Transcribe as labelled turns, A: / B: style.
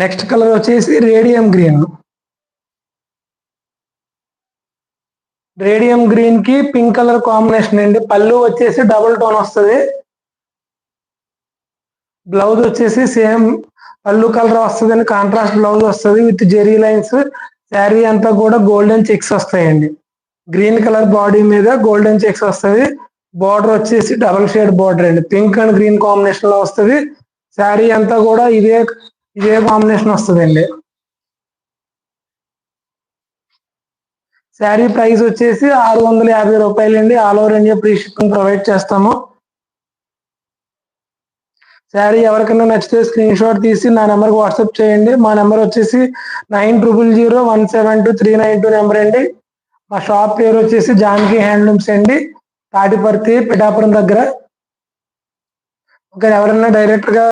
A: Next colour వచ్చేసి radium green. Radium green కి pink colour combination అండి. పళ్ళు వచ్చేసి డబుల్ టోన్ వస్తుంది. బ్లౌజ్ వచ్చేసి సేమ్ పళ్ళు కలర్ వస్తుంది, కాంట్రాస్ట్ బ్లౌజ్ వస్తుంది విత్ జెరీ లైన్స్. శారీ అంతా కూడా గోల్డెన్ చెక్స్ వస్తాయండి. గ్రీన్ కలర్ బాడీ మీద గోల్డెన్ చెక్స్ వస్తుంది. బార్డర్ వచ్చేసి డబల్ షేడ్ బార్డర్ అండి. పింక్ అండ్ గ్రీన్ కాంబినేషన్ లో వస్తుంది. శారీ అంతా కూడా ఇదే కాంబినేషన్ వస్తుందండి. శారీ ప్రైస్ వచ్చేసి 650 రూపాయలండి. All over India free shipping provide చేస్తాము. శారీ ఎవరికైనా నచ్చితే స్క్రీన్ షాట్ తీసి నా నెంబర్కి వాట్సాప్ చేయండి. మా నెంబర్ వచ్చేసి 9001723992 నెంబర్ అండి. మా షాప్ పేరు వచ్చేసి జానకి హ్యాండ్లూమ్స్ అండి, తాటిపర్తి పిఠాపురం దగ్గర. ఎవరైనా డైరెక్ట్ గా